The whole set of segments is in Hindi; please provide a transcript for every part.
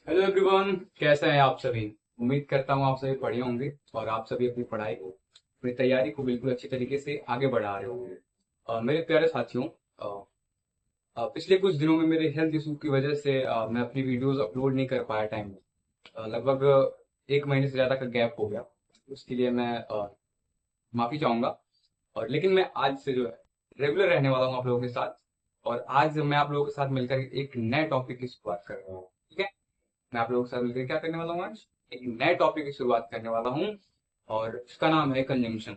हेलो एवरीवन, कैसे हैं आप सभी। उम्मीद करता हूँ आप सभी बढ़िया होंगे और आप सभी अपनी पढ़ाई को, अपनी तैयारी को बिल्कुल अच्छी तरीके से आगे बढ़ा रहे होंगे। मेरे प्यारे साथियों, पिछले कुछ दिनों में मेरे हेल्थ इशू की वजह से मैं अपनी वीडियोस अपलोड नहीं कर पाया टाइम में। लगभग एक महीने से ज़्यादा का गैप हो गया। उसके लिए मैं माफ़ी चाहूँगा। और लेकिन मैं आज से जो है रेगुलर रहने वाला हूँ आप लोगों के साथ। और आज मैं आप लोगों के साथ मिलकर एक नए टॉपिक की शुरुआत कर रहा हूँ। ठीक है, मैं आप लोगों के साथ मिलकर क्या करने वाला हूँ, आज एक नए टॉपिक की शुरुआत करने वाला हूँ। और उसका नाम है कंजंक्शन।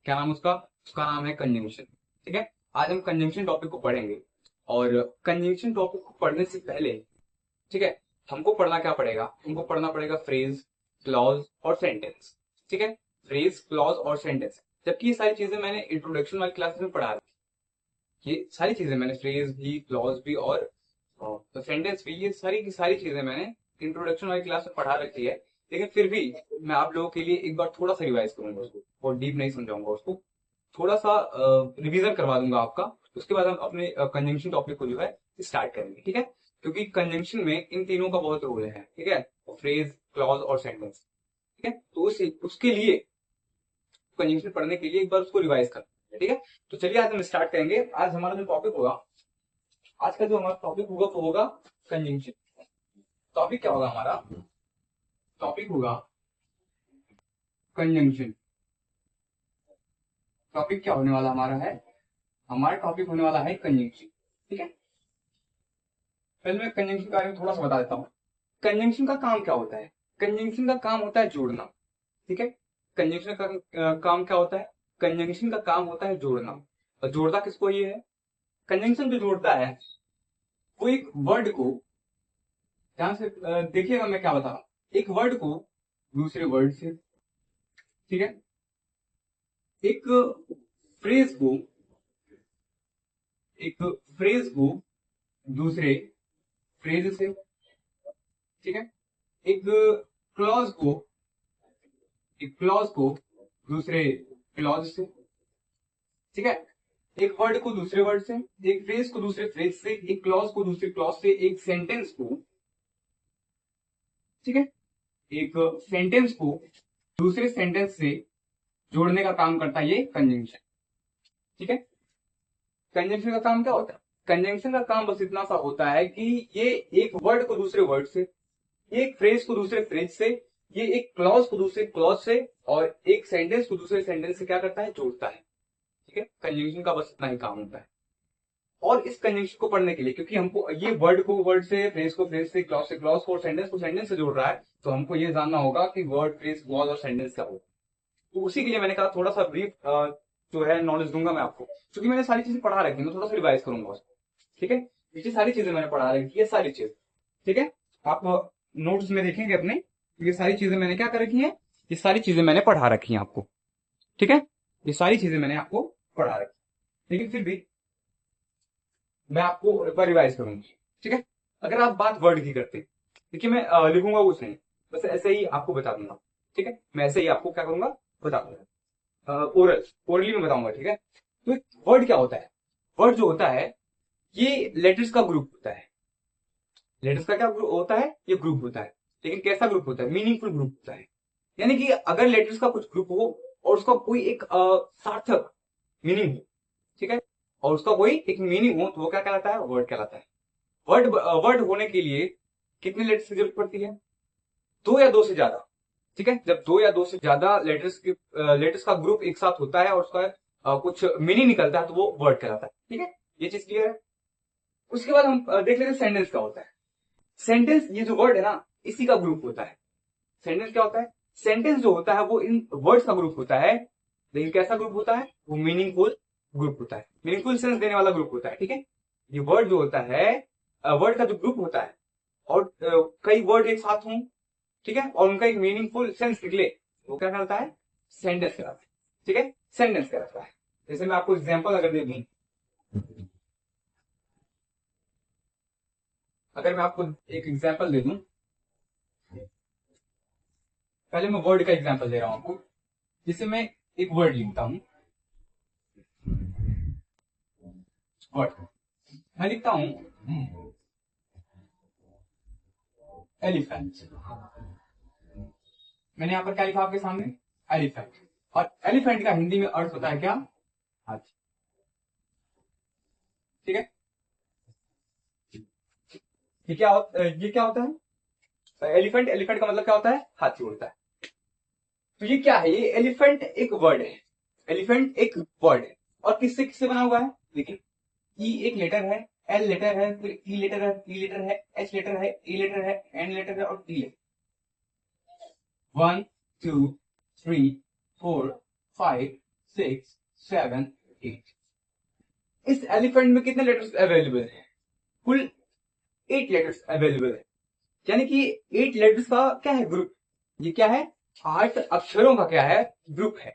क्या नाम उसका? उसका नाम है कंजंक्शन। ठीक है, आज हम कंजंक्शन टॉपिक को पढ़ेंगे। और कंजंक्शन टॉपिक को पढ़ने से पहले, ठीक है, हमको पढ़ना क्या पड़ेगा? हमको पढ़ना पड़ेगा फ्रेज, क्लॉज और सेंटेंस। ठीक है, फ्रेज, क्लॉज और सेंटेंस। जबकि ये सारी चीजें मैंने इंट्रोडक्शन वाली क्लासेस में पढ़ा थी। ये सारी चीजें मैंने फ्रेज भी, क्लॉज भी और तो सेंटेंस भी, ये सारी की सारी चीजें मैंने इंट्रोडक्शन वाली क्लास में पढ़ा रखी है। लेकिन फिर भी मैं आप लोगों के लिए एक बार थोड़ा सा रिवाइज करूंगा उसको, और डीप नहीं समझाऊंगा उसको। थोड़ा सा रिवीजन करवा दूंगा आपका। उसके बाद हम अपने कंजंक्शन टॉपिक को जो है स्टार्ट करेंगे। ठीक है, क्योंकि कंजंक्शन में इन तीनों का बहुत रोल है। ठीक है, फ्रेज, क्लॉज और सेंटेंस। ठीक है, तो उसके लिए, कंजंक्शन पढ़ने के लिए एक बार उसको रिवाइज कर। ठीक है, तो चलिए आज हम स्टार्ट करेंगे। आज हमारा जो टॉपिक होगा, आज का जो हमारा टॉपिक होगा वो होगा कंजंक्शन। टॉपिक क्या होगा हमारा? टॉपिक होगा कंजंक्शन। टॉपिक क्या होने वाला हमारा है? हमारा टॉपिक होने वाला है कंजंक्शन। ठीक है, पहले मैं कंजंक्शन के बारे में थोड़ा सा बता देता हूँ। कंजंक्शन का काम क्या होता है? कंजंक्शन का काम होता है जोड़ना। ठीक है, कंजंक्शन का काम क्या होता है? कंजंक्शन का काम होता है जोड़ना। और जोड़ता किसको ये है? कंजंक्शन जो जोड़ता है वो एक वर्ड को, ध्यान से देखिएगा मैं क्या बता रहा हूँ। एक वर्ड को दूसरे वर्ड से, ठीक है, एक फ्रेज को, एक फ्रेज को दूसरे फ्रेज से, ठीक है, एक क्लॉज को, एक क्लॉज को दूसरे क्लॉज से, ठीक है, एक वर्ड को दूसरे वर्ड से, एक फ्रेज को दूसरे फ्रेज से, एक क्लॉज को दूसरे क्लॉज से, एक सेंटेंस को, ठीक है, एक सेंटेंस को दूसरे सेंटेंस से जोड़ने का काम करता है ये कंजंक्शन। ठीक है, कंजंक्शन का काम क्या होता है? कंजंक्शन का काम बस इतना सा होता है कि ये एक वर्ड को दूसरे वर्ड से, एक फ्रेज को दूसरे फ्रेज से, ये एक क्लॉज को दूसरे क्लॉज से और एक सेंटेंस को दूसरे सेंटेंस से क्या करता है? जोड़ता है। ठीक है, कंजंक्शन का बस इतना ही काम होता है। और इस कंजंक्शन को पढ़ने के लिए, क्योंकि हमको ये वर्ड को वर्ड से, फ्रेज को फ्रेज से, क्लॉज को और सेंटेंस को सेंटेंस से जोड़ रहा है, तो हमको ये जानना होगा कि वर्ड, फ्रेज, क्लॉज और सेंटेंस क्या होगा। तो उसी के लिए मैंने कहा थोड़ा सा ब्रीफ जो है नॉलेज दूंगा मैं आपको, क्योंकि मैंने सारी चीजें पढ़ा रखी है, मैं थोड़ा सा रिवाइज करूंगा उसको। ठीक है, ये सारी चीजें मैंने पढ़ा रखी है, सारी चीज। ठीक है, आप नोट्स में देखेंगे अपने, ये सारी चीजें मैंने क्या कर रखी है? ये सारी चीजें मैंने पढ़ा रखी हैं आपको। ठीक है, ये सारी चीजें मैंने आपको पढ़ा रखी, लेकिन फिर भी मैं आपको एक बार रिवाइज करूंगी। ठीक है, अगर आप बात वर्ड की करते, देखिए मैं लिखूंगा कुछ नहीं, बस ऐसे ही आपको बता दूंगा। ठीक है, मैं ऐसे ही आपको क्या करूंगा? बता दूंगा। ओरली में बताऊंगा। ठीक है, तो एक वर्ड क्या होता है? वर्ड जो होता है ये लेटर्स का ग्रुप होता है। लेटर्स का क्या ग्रुप होता है? ये ग्रुप होता है। लेकिन कैसा ग्रुप होता है? मीनिंगफुल ग्रुप होता है। यानी कि अगर लेटर्स का कुछ ग्रुप हो और उसका कोई एक सार्थक मीनिंग हो, ठीक है, और उसका कोई एक मीनिंग हो, तो वो क्या कहलाता है? वर्ड कहलाता है। वर्ड वर्ड होने के लिए कितने लेटर्स की जरूरत पड़ती है? दो या दो से ज्यादा। ठीक है, जब दो या दो से ज्यादा लेटर्स का ग्रुप एक साथ होता है और उसका कुछ मीनिंग निकलता है, तो वो वर्ड कहलाता है। ठीक है, ये चीज क्लियर है। उसके बाद हम देख लेते हैं सेंटेंस क्या होता है। सेंटेंस, ये जो वर्ड है ना, इसी का ग्रुप होता है। सेंटेंस क्या होता है? सेंटेंस जो होता है वो इन वर्ड्स का ग्रुप होता है। लेकिन कैसा ग्रुप होता है? वो मीनिंगफुल ग्रुप होता है, मीनिंगफुल सेंस देने वाला ग्रुप होता है। ठीक है, ये वर्ड जो होता है, वर्ड का जो ग्रुप होता है, और कई वर्ड एक साथ हों, ठीक है, और उनका एक मीनिंगफुल सेंस निकले, वो क्या कहलाता है? सेंटेंस कहलाता है। ठीक है, सेंटेंस कहलाता है। जैसे मैं आपको एग्जांपल अगर दे दूं, अगर मैं आपको एक एग्जांपल दे दूं, पहले मैं वर्ड का एग्जांपल दे रहा हूं आपको। जिसे मैं एक वर्ड लिखता हूं, वर्ड मैं लिखता हूं एलिफेंट। मैंने यहां पर क्या लिखा आपके सामने? एलिफेंट। और एलिफेंट का हिंदी में अर्थ होता है क्या? हाथी। ठीक है, ये क्या होता है? एलिफेंट, एलिफेंट का मतलब क्या होता है? हाथी होता है। तो ये क्या है? ये एलिफेंट एक वर्ड है, एलिफेंट एक वर्ड है। और किससे किससे बना हुआ है? देखिए, ई एक लेटर है, एल लेटर है, फिर ई लेटर है, टी लेटर है, एच लेटर है, ए लेटर है, एन लेटर है और टी लेटर। 1 2 3 4 5 6 7 8। इस एलिफेंट में कितने लेटर्स अवेलेबल है? कुल 8 लेटर्स अवेलेबल है। यानी कि 8 लेटर्स का क्या है? ग्रुप। ये क्या है? 8 अक्षरों का क्या है? ग्रुप है।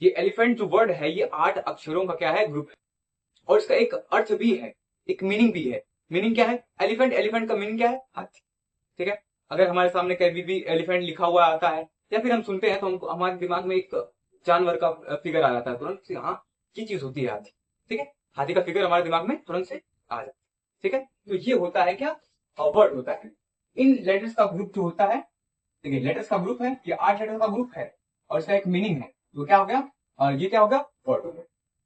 ये एलिफेंट जो वर्ड है ये 8 अक्षरों का क्या है? ग्रुप है। और इसका एक अर्थ भी है, एक मीनिंग भी है। मीनिंग क्या है? एलिफेंट, एलिफेंट का मीनिंग क्या है? हाथी। ठीक है, अगर हमारे सामने कभी भी एलिफेंट लिखा हुआ आता है या फिर हम सुनते हैं तो हमको हमारे दिमाग में एक जानवर का फिगर आ जाता है तुरंत से, हाँ ये चीज होती है हाथी। ठीक है, हाथी का फिगर हमारे दिमाग में तुरंत से आ जाता है। ठीक है, तो ये होता है क्या? वर्ड होता है। इन लेटर्स का ग्रुप जो होता है, देखिए लेटर्स का ग्रुप है, ये 8 लेटर का ग्रुप है और इसका एक मीनिंग है। तो क्या हो गया? और ये क्या होगा? वर्ड हो गया।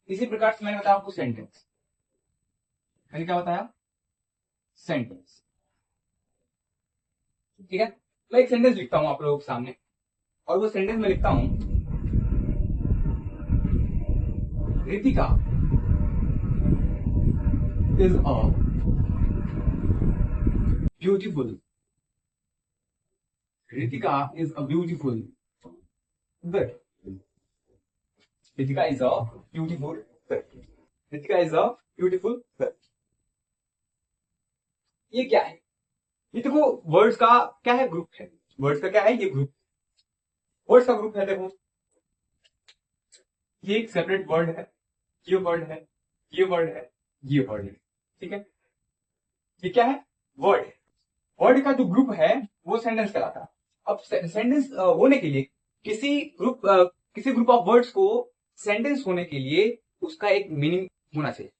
इसी प्रकार से मैंने बताया आपको सेंटेंस। मैंने क्या बताया? सेंटेंस। ठीक है, मैं एक सेंटेंस लिखता हूं आप लोगों के सामने और वो सेंटेंस में लिखता हूं, Ritika is a beautiful, Ritika is a beautiful girl, Ritika is a beautiful girl, Ritika is a beautiful girl. ये क्या है? ये देखो वर्ड्स का क्या है? ग्रुप है। वर्ड्स का क्या है? ये ग्रुप। वर्ड्स का ग्रुप है। देखो ये एक सेपरेट वर्ड है, ये वर्ड है, ये वर्ड है, ये वर्ड है। ठीक है, ये क्या है? वर्ड है। वर्ड का जो ग्रुप है वो सेंटेंस कहलाता है। अब सेंटेंस होने के लिए किसी ग्रुप किसी ग्रुप ऑफ वर्ड्स को सेंटेंस होने के लिए उसका एक मीनिंग होना चाहिए।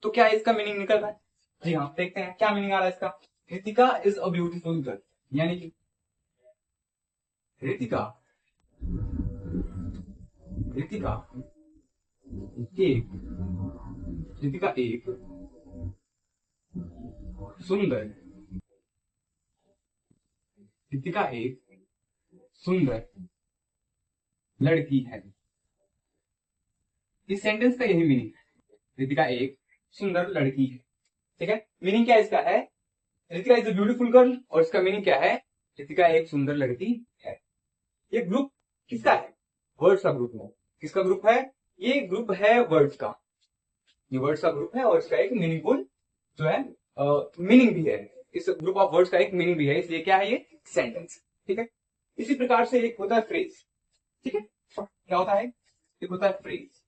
तो क्या इसका मीनिंग निकल रहा है? जी हाँ, देखते हैं क्या मीनिंग आ रहा है इसका। Ritika is a beautiful girl, यानी कि रितिका, रितिका एक, रितिका एक सुंदर, रितिका एक सुंदर लड़की है। इस सेंटेंस का यही मीनिंग है, रितिका एक सुंदर लड़की है। ठीक है, मीनिंग क्या इसका है? Ritika is a beautiful girl और इसका मीनिंग क्या है? रितिका एक सुंदर लड़की है। ये ग्रुप किसका है? वर्ड्स का ग्रुप है। किसका ग्रुप है? ये ग्रुप है वर्ड्स का। ये वर्ड्स का ग्रुप है और इसका एक मीनिंगफुल जो है मीनिंग भी है। इस ग्रुप ऑफ वर्ड्स का एक मीनिंग भी है, इसलिए क्या है? ये सेंटेंस। ठीक है, इसी प्रकार से एक होता है फ्रेज। ठीक है, क्या होता है? एक होता है फ्रेज।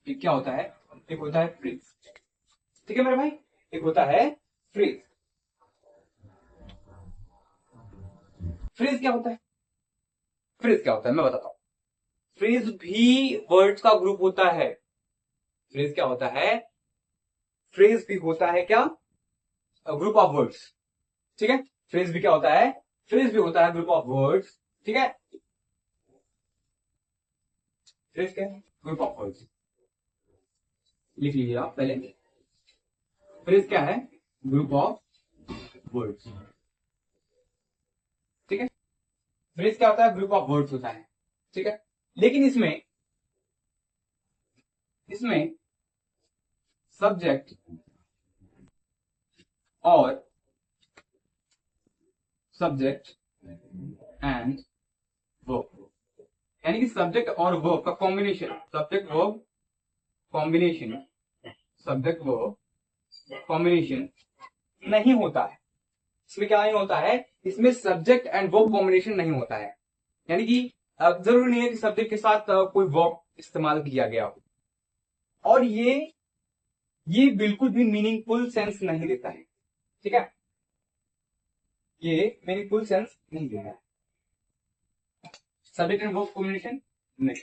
एक क्या होता है? एक होता है फ्रेज। ठीक है मेरे भाई, एक होता है फ्रेज। फ्रेज क्या होता है? फ्रेज क्या होता है मैं बताता हूं। फ्रेज भी वर्ड्स का ग्रुप होता है। फ्रेज क्या होता है? फ्रेज भी होता है क्या? Group of words. ठीक है, फ्रेज भी क्या होता है? फ्रेज भी होता है ग्रुप ऑफ वर्ड्स। ठीक है, फ्रेज क्या है? Group of words. लिख लीजिए आप पहले। फ्रेज क्या है? Group of words. ठीक है, फ्रेज क्या होता है? ग्रुप ऑफ वर्ड्स होता है। ठीक है, लेकिन इसमें इसमें सब्जेक्ट और सब्जेक्ट एंड वर्ब, यानी कि सब्जेक्ट और वर्ब का combination, subject verb combination, subject verb combination नहीं होता है। इसमें क्या नहीं होता है? इसमें सब्जेक्ट एंड वर्ब कॉम्बिनेशन नहीं होता है। यानी कि जरूरी नहीं है कि सब्जेक्ट के साथ कोई वर्ब इस्तेमाल किया गया हो। और ये बिल्कुल भी मीनिंगफुल सेंस नहीं देता है। ठीक है, ये मीनिंगफुल सेंस नहीं देता है। सब्जेक्ट एंड वर्ब कॉम्बिनेशन नहीं।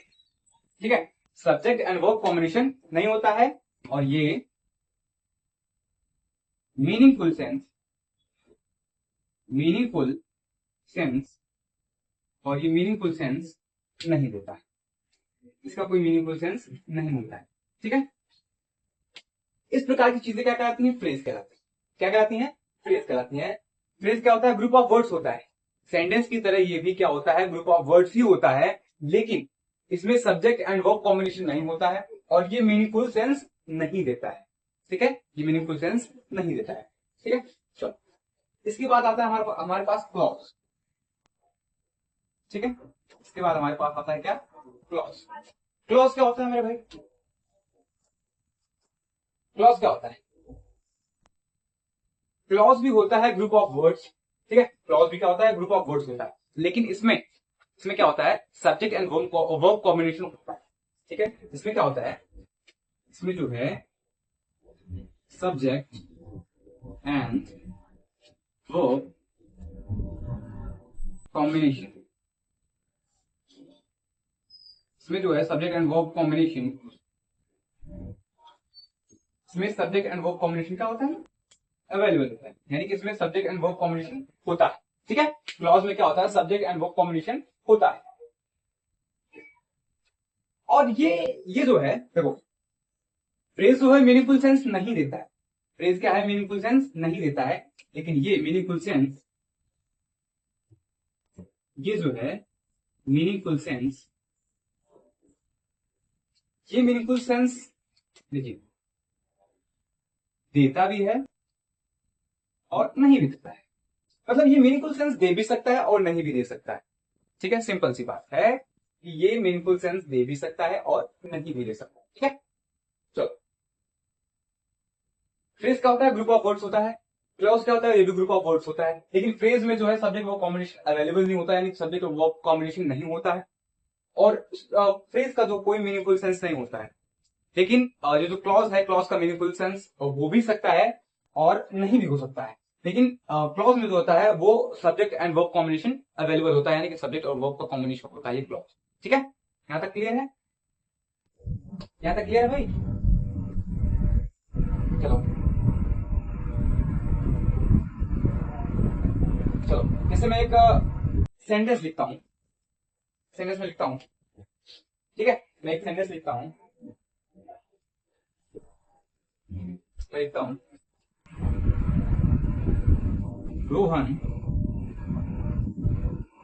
ठीक है, सब्जेक्ट एंड वर्ब कॉम्बिनेशन नहीं होता है और ये मीनिंगफुल सेंस और ये मीनिंगफुल सेंस नहीं देता है, इसका कोई मीनिंगफुल सेंस नहीं होता है। ठीक है, इस प्रकार की चीजें क्या कहलाती हैं? फ्रेज कहलाती है। क्या कहलाती हैं? फ्रेज कहलाती है। फ्रेज क्या होता है? ग्रुप ऑफ वर्ड्स होता है। सेंटेंस की तरह ये भी क्या होता है? ग्रुप ऑफ वर्ड्स ही होता है, लेकिन इसमें सब्जेक्ट एंड वर्ब कॉम्बिनेशन नहीं होता है और ये मीनिंगफुल सेंस नहीं देता है। ठीक है, ये मीनिंगफुल सेंस नहीं देता है। ठीक है, चलो इसके बाद आता है हमारे पास क्लॉज। ठीक है, इसके बाद हमारे पास आता है क्या? क्लॉज। क्लॉज क्या होता है मेरे भाई? क्लॉज क्या होता है? क्लॉज भी होता है ग्रुप ऑफ वर्ड्स। ठीक है, क्लॉज भी क्या होता है? ग्रुप ऑफ वर्ड्स होता है, लेकिन इसमें क्या होता है? सब्जेक्ट एंड वर्ब कॉम्बिनेशन होता है। ठीक है, इसमें क्या होता है? इसमें जो है सब्जेक्ट एंड वर्ब कॉम्बिनेशन, इसमें जो है सब्जेक्ट एंड वर्ब कॉम्बिनेशन, इसमें सब्जेक्ट एंड वर्ब कॉम्बिनेशन क्या होता है? अवेलेबल होता है, यानी कि इसमें सब्जेक्ट एंड वर्ब कॉम्बिनेशन होता है। ठीक है, क्लॉज में क्या होता है? सब्जेक्ट एंड वर्ब कॉम्बिनेशन होता है। और ये जो है देखो, फ्रेज जो है मीनिंगफुल सेंस नहीं देता है। फ्रेज क्या है? मीनिंगफुल सेंस नहीं देता है, लेकिन ये मीनिंगफुल सेंस, ये जो है मीनिंगफुल सेंस, ये मीनिंगफुल सेंस देखिए देता भी है और नहीं भी देता है। मतलब ये मीनिंगफुल सेंस दे भी सकता है और नहीं भी दे सकता है। ठीक है, सिंपल सी बात है कि ये मीनिंगफुल सेंस दे भी सकता है और नहीं भी दे सकता है। ठीक है, चलो फ्रेज क्या होता है? ग्रुप ऑफ वर्ड्स होता है। क्लॉज क्या होता है? ये भी ग्रुप ऑफ वर्ड्स होता है, लेकिन फ्रेज में जो है सब्जेक्ट वर्ब कॉम्बिनेशन अवेलेबल नहीं होता है, यानी सब्जेक्ट और वर्ब कॉम्बिनेशन नहीं होता है और फ्रेज का जो कोई मीनिंगफुल सेंस नहीं होता है। लेकिन ये जो क्लॉज है, क्लॉज का मीनिंगफुल सेंस हो भी सकता है और नहीं भी हो सकता है। लेकिन क्लॉज में जो होता है वो subject and verb combination available होता है, यानी कि सब्जेक्ट और वर्ब का कॉम्बिनेशन होता है ये क्लॉज। ठीक है, यहां तक क्लियर है? यहां तक क्लियर है भाई? चलो चलो, जैसे मैं एक सेंटेंस लिखता हूं, सेंटेंस में लिखता हूं। ठीक है, मैं एक सेंटेंस लिखता हूं, मैं लिखता हूं रोहन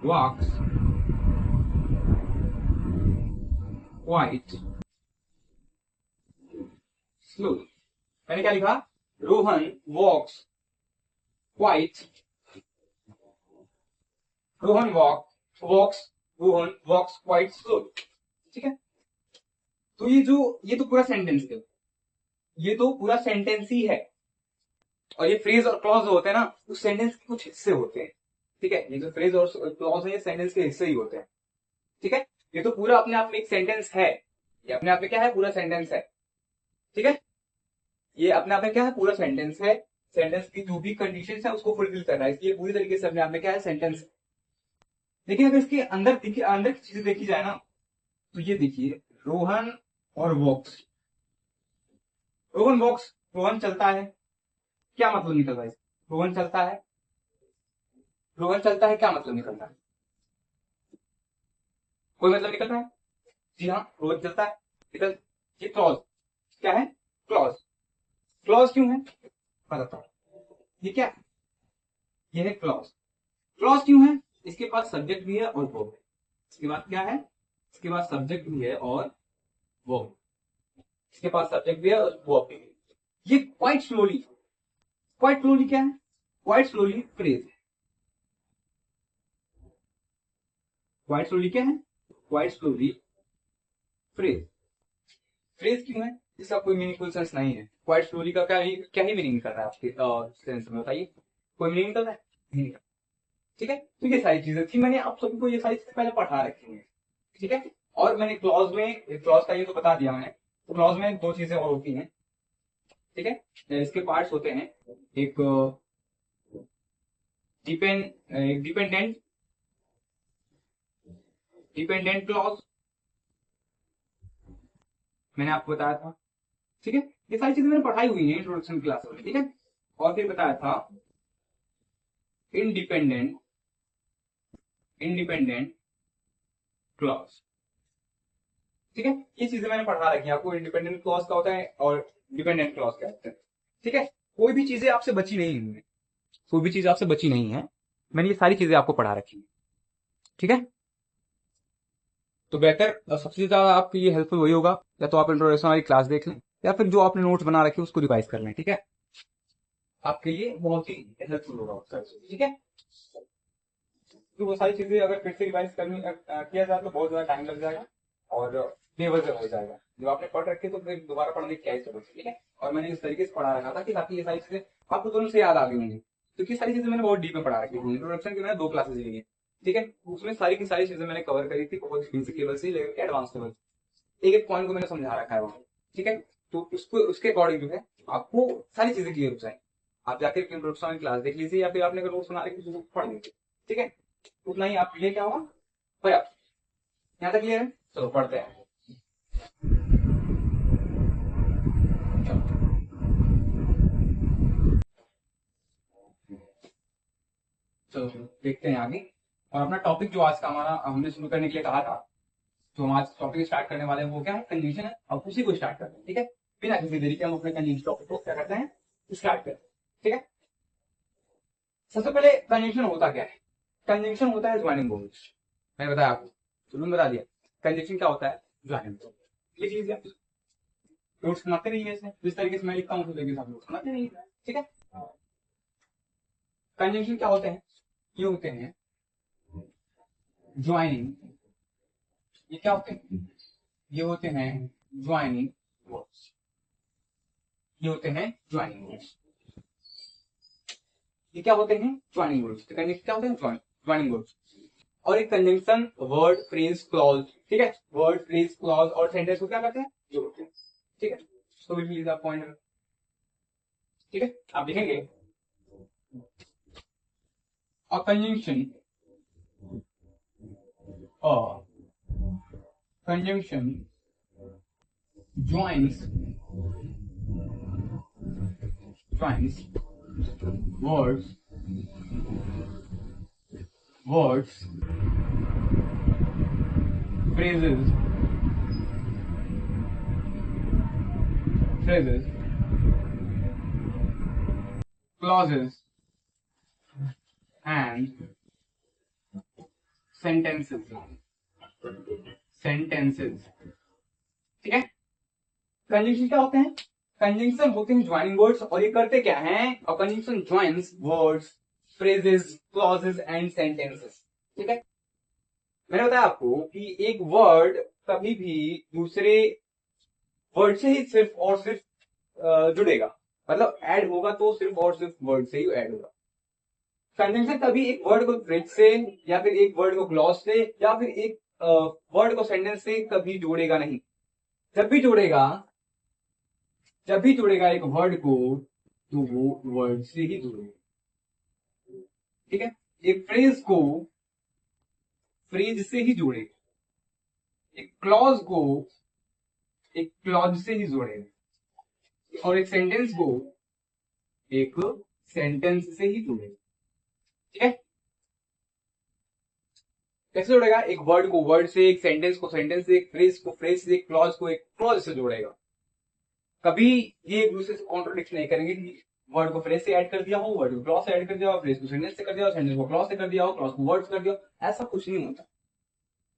walks quite slowly। मैंने क्या लिखा? रोहन वॉक्स क्वाइट, रोहन वॉक्स क्वाइट स्लोली। ठीक है, तो ये तो पूरा सेंटेंस है, ये तो पूरा सेंटेंस ही है। और ये फ्रेज और क्लॉज होते हैं ना, उस सेंटेंस के कुछ हिस्से होते हैं। ठीक है, ये जो फ्रेज और क्लॉज है ये सेंटेंस के हिस्से ही होते हैं। ठीक है, ये तो पूरा अपने आप में एक सेंटेंस है, ये अपने आप में क्या है? पूरा सेंटेंस है। ठीक है, ये अपने आप में क्या है? पूरा सेंटेंस है। सेंटेंस की जो भी कंडीशन है उसको फुलफिल कर रहा है, इसलिए पूरी तरीके से अपने आप में क्या है? सेंटेंस है। लेकिन अगर इसके अंदर देखिए, अंदर की चीजें देखी जाए ना, तो ये देखिए रोहन और वॉक्स, रोहन वॉक्स, रोहन चलता है, क्या मतलब निकल रहा है? रोहन चलता है, रोहन चलता है, क्या मतलब निकलता है? कोई मतलब निकल रहा है? जी हाँ, रोहन चलता है निकल। ये क्लॉज क्या है? क्लॉज। क्लॉज क्यों है बताता हूं। ये क्या? ये है क्लॉज। क्लॉज क्यों है? इसके पास सब्जेक्ट भी है और वर्ब है। इसके बाद क्या है? इसके पास सब्जेक्ट भी है और वर्ब, इसके पास सब्जेक्ट भी है और वर्ब भी है। ये क्वाइट स्लोली, क्वाइट स्लोली क्या है? क्वाइट स्लोली फ्रेज है। क्वाइट स्लोली क्या है? Quite slowly phrase. फ्रेज क्यों है? इसका कोई मीनिंगफुल सेंस नहीं है। क्वाइट स्लोली का क्या ही मीनिंग कर रहा है आपके सेंस में बताइए? कोई मीनिंग निकल रहा है? नहीं निकल। ठीक है, तो ये सारी चीजें थी, मैंने आप सभी को ये सारी चीजें पहले पढ़ा रखी है। ठीक है, और मैंने क्लॉज में, क्लॉज का ये तो बता दिया मैंने। तो क्लॉज में दो चीजें और होती हैं। ठीक है, इसके पार्ट्स होते हैं, एक डिपेंडेंट डिपेंडेंट क्लॉज, मैंने आपको बताया था। ठीक है, ये सारी चीजें मैंने पढ़ाई हुई है इंट्रोडक्शन क्लास में। ठीक है, और फिर बताया था इंडिपेंडेंट क्लॉज। ठीक है, ये चीजें मैंने पढ़ा रखी है आपको, इंडिपेंडेंट क्लॉज क्या होता है और डिपेंडेंट क्लॉज क्या होता है। ठीक है, कोई भी चीजें आपसे बची नहीं है, कोई भी चीज आपसे बची नहीं है, मैंने ये सारी चीजें आपको पढ़ा रखी है। ठीक है, तो बेहतर सबसे ज्यादा आपके लिए हेल्पफुल वही होगा, या तो आप इंट्रोडक्शन वाली क्लास देख लें या फिर जो आपने नोट्स बना रखे उसको रिवाइज कर लें। ठीक है, आपके लिए बहुत ही हेल्पफुल होगा। ठीक है, तो वो सारी चीजें अगर फिर से रिवाइज करनी किया जाए तो बहुत ज्यादा टाइम लग जाएगा और बेवजह हो जाएगा। जब आपने पढ़ रखे तो फिर दोबारा पढ़ने की क्या ही जरूरत है। ठीक है, और मैंने इस तरीके से पढ़ा रखा था कि ताकि ये सारी चीजें आपको दोनों से याद आ गई होंगी, क्योंकि सारी चीजें मैंने बहुत डीप में पढ़ा रखी थी। इंट्रोडक्शन की मैंने 2 क्लासेस ली है। ठीक है, उसमें सारी की सारी चीजें मैंने कवर करी थी, बहुत बेसिक लेवल से लेकर के एडवांस लेवल, एक एक पॉइंट को मैंने समझा रखा है वहां। ठीक है, तो उसको उसके अकॉर्डिंग जो है आपको सारी चीजें क्लियर हो जाएंगी। आप जाके इंट्रोडक्शन क्लास देख लीजिए या फिर आपने अगर नोट्स बना रखी तो पढ़ लीजिए। ठीक है, उतना ही आप ये क्या होगा भैया, यहाँ तक क्लियर है। चलो पढ़ते हैं। चलो देखते हैं आगे, और अपना टॉपिक जो आज का हमारा हमने शुरू करने के लिए कहा था, जो हम आज टॉपिक स्टार्ट करने वाले हैं वो क्या है, कंजंक्शन है, और उसी को स्टार्ट करते हैं। ठीक है, बिना किसी देरी के हम अपने कंजंक्शन टॉपिक को क्या करते हैं, स्टार्ट करते हैं। ठीक है, सबसे पहले कंजंक्शन होता क्या है। कंजंक्शन होता है ज्वाइनिंग बोन्स। मैंने बताया आपको, शुरू में बता दिया कंजंक्शन क्या होता है, ज्वाइनिंग बोन्स। ये चीज है, नोट्स बनाते नहीं है, जिस तरीके से मैं लिखता हूँ उस तरीके से आप नोट्स बनाते नहीं है। ठीक है, कंजंक्शन क्या होते हैं, ये होते हैं ज्वाइनिंग, ये क्या होते हैं, ये होते हैं ज्वाइनिंग वर्ड्स, ये होते हैं ज्वाइनिंग वर्ड्स, ये क्या होते हैं ज्वाइनिंग वर्ड्स। तो कंजंक्शन क्या होते हैं, ज्वाइनिंग वर्ड्स। और एक कंजंक्शन वर्ड फ्रेज क्लॉज। ठीक है, वर्ड फ्रेज क्लॉज और सेंटेंस को क्या करते हैं, जोड़ते हैं। ठीक है, तो भी प्लीज आप पॉइंट। ठीक है, आप देखेंगे a conjunction, a conjunction joins words, phrases, clauses and sentences। ठीक है, कंजंक्शन क्या होते हैं, कंजंक्शन होते हैं ज्वाइनिंग वर्ड्स, और ये करते क्या हैं, और conjunction joins words, phrases, clauses and sentences. ठीक है, मैंने बताया आपको कि एक वर्ड कभी भी दूसरे वर्ड से ही सिर्फ और सिर्फ जुड़ेगा, मतलब ऐड होगा तो सिर्फ और सिर्फ वर्ड से ही ऐड होगा। कंजंक्शन कभी एक वर्ड को फ्रेज से या फिर एक वर्ड को क्लॉज से या फिर एक वर्ड को सेंटेंस से कभी जोड़ेगा नहीं। जब भी जोड़ेगा, जब भी जोड़ेगा एक वर्ड को, तो वो वर्ड से ही जोड़ेगा। ठीक है, एक फ्रेज को फ्रेज से ही जोड़ेगा, एक क्लॉज को एक क्लॉज से ही जोड़ेगा, और एक सेंटेंस को एक सेंटेंस से ही जोड़ेगा। ठीक है, कैसे जोड़ेगा, एक वर्ड को वर्ड से, एक सेंटेंस को सेंटेंस से, एक फ्रेज को फ्रेज से, एक क्लॉज को एक क्लॉज से जोड़ेगा। कभी ये एक दूसरे से कॉन्ट्रोडिक्ट नहीं करेंगे कि वर्ड को फ्रेज से ऐड कर दिया हो, वर्ड को क्लॉज से ऐड कर दिया हो, फ्रेज को सेंटेंस से कर दिया हो, सेंटेंस को क्लॉज से कर दिया हो, क्लॉज को वर्ड से कर दिया हो, ऐसा कुछ नहीं होता।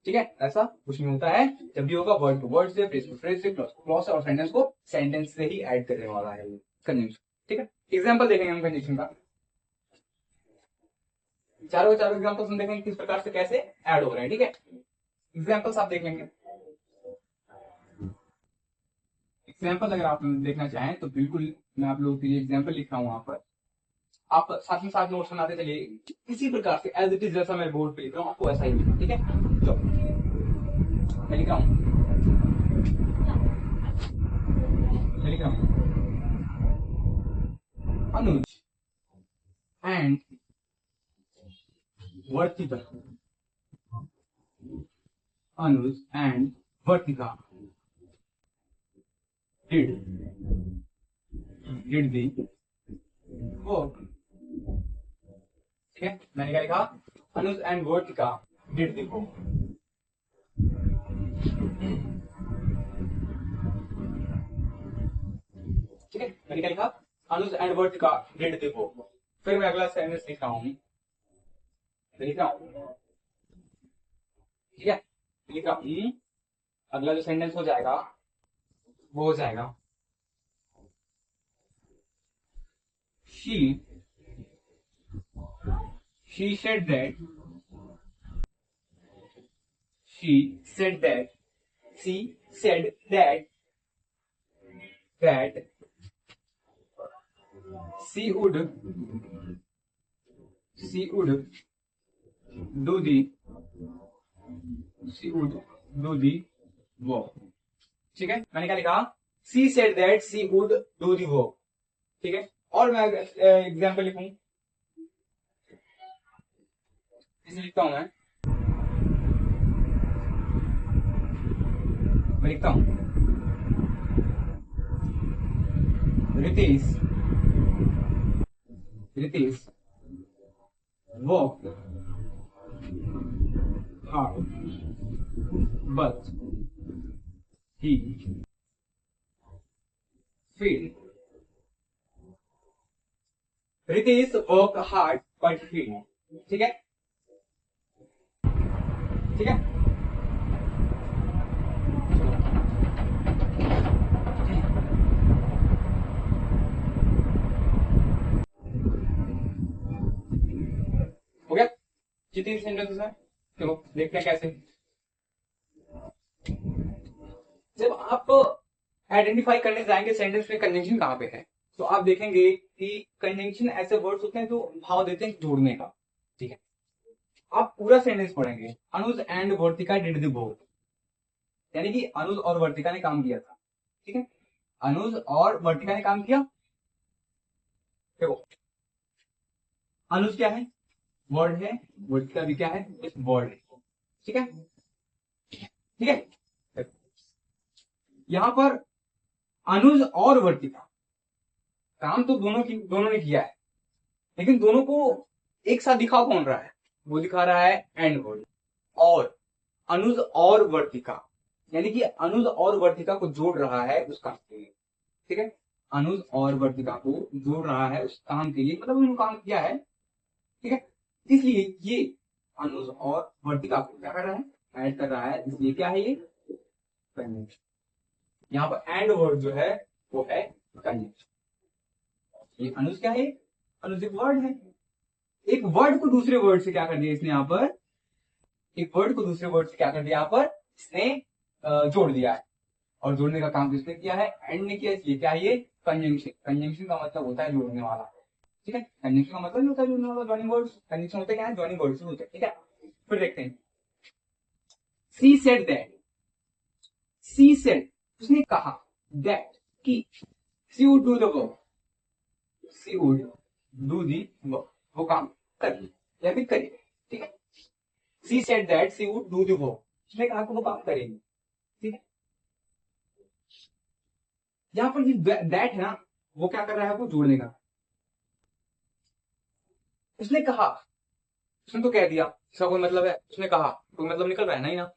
ठीक है, ऐसा कुछ नहीं होता है। जब भी होगा वर्ड को वर्ड से, फ्रेज को फ्रेज से, क्लॉज को क्लॉज से, और सेंटेंस को सेंटेंस से ही ऐड करने वाला है कंजंक्शन। ठीक है, एग्जाम्पल देखेंगे हम कंजंक्शन का, चारों चारों एग्जाम्पल्स हम देखेंगे किस प्रकार से कैसे ऐड हो रहे हैं। ठीक है, एग्जाम्पल्स आप देख लेंगे। एग्जाम्पल अगर आप देखना चाहें तो बिल्कुल मैं आप लोगों के लिए एग्जाम्पल लिख रहा हूं वहां पर, आप साथ में साथ नोट्स बनाते चलिए इसी प्रकार से, एज इट इज जैसा मैं बोर्ड पे लिख रहा हूँ आपको ऐसा ही लिखना। ठीक है, तो मैं लिख रहा हूँ, मैं लिख रहा हूँ Anuj and Vartika, Anuj and Vartika did the work. ठीक है, मैंने क्या लिखा, Anuj and Vartika did the work. ठीक है, मैंने क्या लिखा, Anuj and Vartika did the work. फिर मैं अगला सेंटेंस लिख रहा हूं, लिख रहा हूं, ठीक है, लिख रहा हूं। अगला जो सेंटेंस हो जाएगा वो हो जाएगा she she said that she said that she said that she would do the she would do the work। ठीक है, मैंने क्या लिखा, she said that she would do the work। ठीक है, और मैं एग्जाम्पल लिखूं, इसे लिखता हूं मैं लिखता हूं, Ritesh worked hard but he failed। Ritesh work hard but fail. ठीक है, ठीक है, हो गया, कितनी सेंटेंसेस है, चलो देखते हैं कैसे। जब आप आइडेंटिफाई करने जाएंगे सेंटेंस में कंजंक्शन कहां पे है, तो आप देखेंगे कि कंजंक्शन ऐसे वर्ड्स होते हैं जो भाव देते हैं जोड़ने का। ठीक है, आप पूरा सेंटेंस पढ़ेंगे, Anuj and Vartika did the work, यानी कि अनुज और वर्तिका ने काम किया था। ठीक है, अनुज और वर्तिका ने काम किया। देखो, अनुज क्या है, वर्ड है, वर्तिका भी क्या है, वर्ड है। ठीक है, ठीक है, यहां पर अनुज और वर्तिका काम तो दोनों ने किया है, लेकिन दोनों को एक साथ दिखा कौन रहा है, वो दिखा रहा है एंड वर्ड। और अनुज और वर्तिका, यानी कि अनुज और वर्तिका को जोड़ रहा है उस काम के लिए। ठीक है, अनुज और वर्तिका को जोड़ रहा है उस काम के लिए, मतलब उन्होंने काम किया है। ठीक है, इसलिए ये अनुज और वर्तिका को क्या कर रहा है, ऐड कर रहा है, इसलिए क्या है ये कंजंक्शन। यहाँ पर एंड वर्ड जो है वो है कंजंक्शन। ये अनुज क्या है, अनुज एक वर्ड है, एक वर्ड को दूसरे वर्ड से क्या कर दिया इसने, यहाँ पर एक वर्ड को दूसरे वर्ड से क्या कर दिया, यहाँ पर इसने जोड़ दिया है। और जोड़ने का काम किसने किया है, एंड ने किया, इसलिए क्या है ये कंजंक्शन। कंजंक्शन का मतलब होता है जोड़ने वाला। ठीक है, कंजंक्शन का मतलब होता है जोड़ने वाला, जॉइनिंग वर्ड्स। कंजंक्शन होते क्या है, जॉइनिंग वर्ड्स होते हैं। ठीक है, फिर देखते हैं, she said that, she said उसने कहा, दैट कि she would do the work, she would do the work, वो काम करिए या फिर करिए। ठीक है, she said that she would do the work, उसने कहा कि वो काम करेगी। ठीक है, यहां पर दैट है ना, वो क्या कर रहा है, वो जोड़ने का। उसने कहा, उसने तो कह दिया, इसका कोई मतलब है, उसने कहा कोई मतलब निकल रहा है, नहीं ना,